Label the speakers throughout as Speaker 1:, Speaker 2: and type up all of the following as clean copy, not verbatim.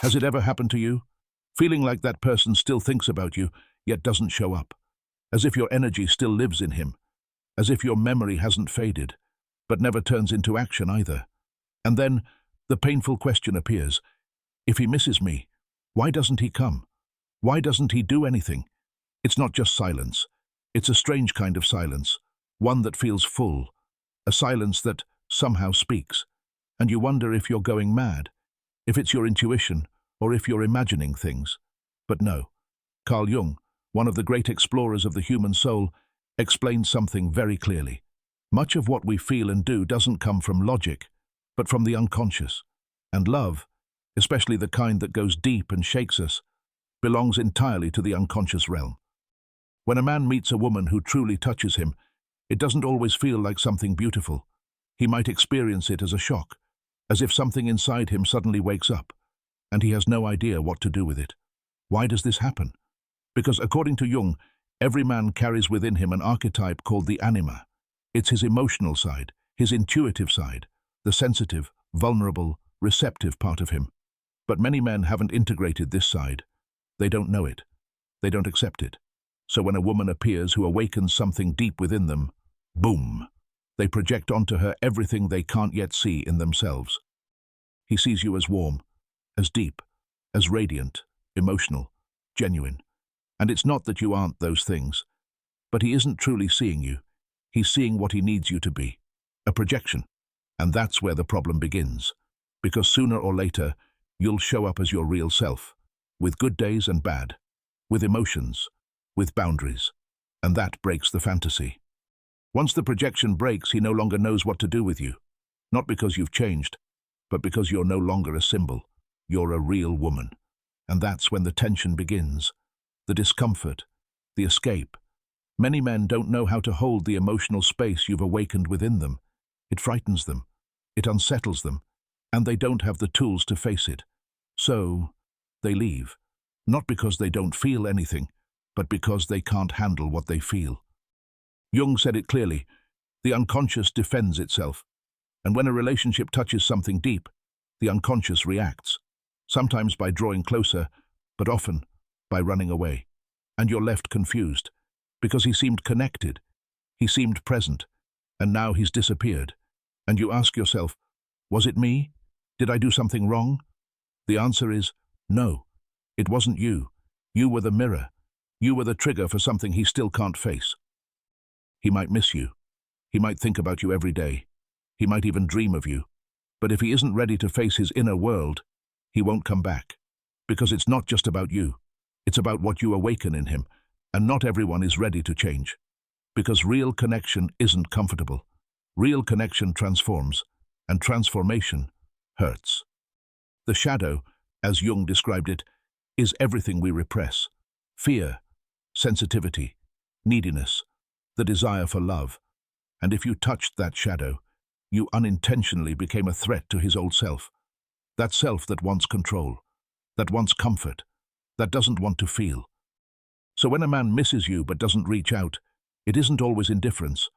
Speaker 1: Has it ever happened to you? Feeling like that person still thinks about you, yet doesn't show up. As if your energy still lives in him. As if your memory hasn't faded, but never turns into action either. And then, the painful question appears. If he misses me, why doesn't he come? Why doesn't he do anything? It's not just silence. It's a strange kind of silence. One that feels full. A silence that somehow speaks. And you wonder if you're going mad. If it's your intuition, or if you're imagining things. But no. Carl Jung, one of the great explorers of the human soul, explains something very clearly. Much of what we feel and do doesn't come from logic, but from the unconscious. And love, especially the kind that goes deep and shakes us, belongs entirely to the unconscious realm. When a man meets a woman who truly touches him, it doesn't always feel like something beautiful. He might experience it as a shock, as if something inside him suddenly wakes up, and he has no idea what to do with it. Why does this happen? Because according to Jung, every man carries within him an archetype called the anima. It's his emotional side, his intuitive side, the sensitive, vulnerable, receptive part of him. But many men haven't integrated this side. They don't know it. They don't accept it. So when a woman appears who awakens something deep within them, boom, they project onto her everything they can't yet see in themselves. He sees you as warm, as deep, as radiant, emotional, genuine. And it's not that you aren't those things, but he isn't truly seeing you. He's seeing what he needs you to be, a projection. And that's where the problem begins, because sooner or later, you'll show up as your real self, with good days and bad, with emotions, with boundaries, and that breaks the fantasy. Once the projection breaks, he no longer knows what to do with you, not because you've changed, but because you're no longer a symbol. You're a real woman. And that's when the tension begins. The discomfort, the escape. Many men don't know how to hold the emotional space you've awakened within them. It frightens them, it unsettles them, and they don't have the tools to face it. So, they leave, not because they don't feel anything, but because they can't handle what they feel. Jung said it clearly, the unconscious defends itself, and when a relationship touches something deep, the unconscious reacts, sometimes by drawing closer, but often by running away. And you're left confused, because he seemed connected, he seemed present, and now he's disappeared. And you ask yourself, was it me? Did I do something wrong? The answer is, no, it wasn't you. You were the mirror. You were the trigger for something he still can't face. He might miss you. He might think about you every day. He might even dream of you. But if he isn't ready to face his inner world, he won't come back. Because it's not just about you. It's about what you awaken in him, and not everyone is ready to change. Because real connection isn't comfortable. Real connection transforms, and transformation hurts. The shadow, as Jung described it, is everything we repress. Fear, sensitivity, neediness, the desire for love. And if you touched that shadow, you unintentionally became a threat to his old self. That self that wants control, that wants comfort, that doesn't want to feel. So when a man misses you but doesn't reach out, it isn't always indifference.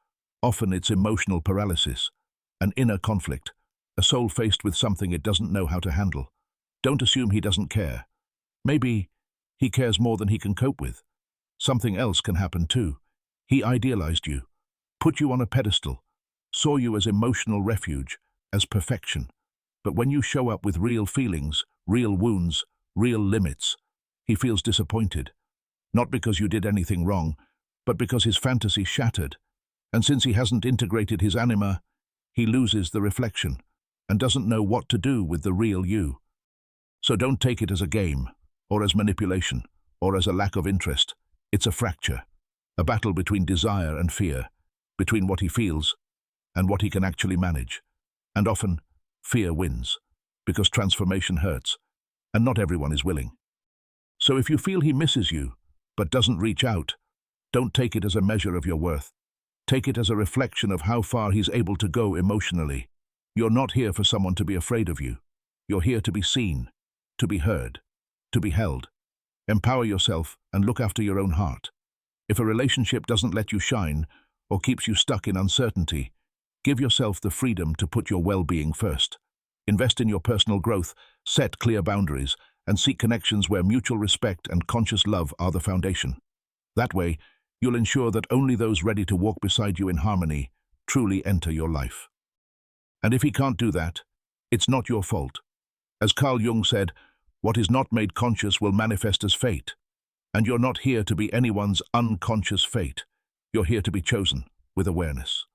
Speaker 1: Often it's emotional paralysis, an inner conflict, a soul faced with something it doesn't know how to handle. Don't assume he doesn't care. Maybe he cares more than he can cope with. Something else can happen too. He idealized you, put you on a pedestal, saw you as emotional refuge, as perfection. But when you show up with real feelings, real wounds, real limits, he feels disappointed. Not because you did anything wrong, but because his fantasy shattered. And since he hasn't integrated his anima, he loses the reflection and doesn't know what to do with the real you. So don't take it as a game, or as manipulation, or as a lack of interest. It's a fracture, a battle between desire and fear, between what he feels and what he can actually manage. And often, fear wins, because transformation hurts, and not everyone is willing. So if you feel he misses you, but doesn't reach out, don't take it as a measure of your worth. Take it as a reflection of how far he's able to go emotionally. You're not here for someone to be afraid of you. You're here to be seen, to be heard, to be held. Empower yourself and look after your own heart. If a relationship doesn't let you shine or keeps you stuck in uncertainty, give yourself the freedom to put your well-being first. Invest in your personal growth, set clear boundaries, and seek connections where mutual respect and conscious love are the foundation. That way, you'll ensure that only those ready to walk beside you in harmony truly enter your life. And if he can't do that, it's not your fault. As Carl Jung said, what is not made conscious will manifest as fate. And you're not here to be anyone's unconscious fate. You're here to be chosen with awareness.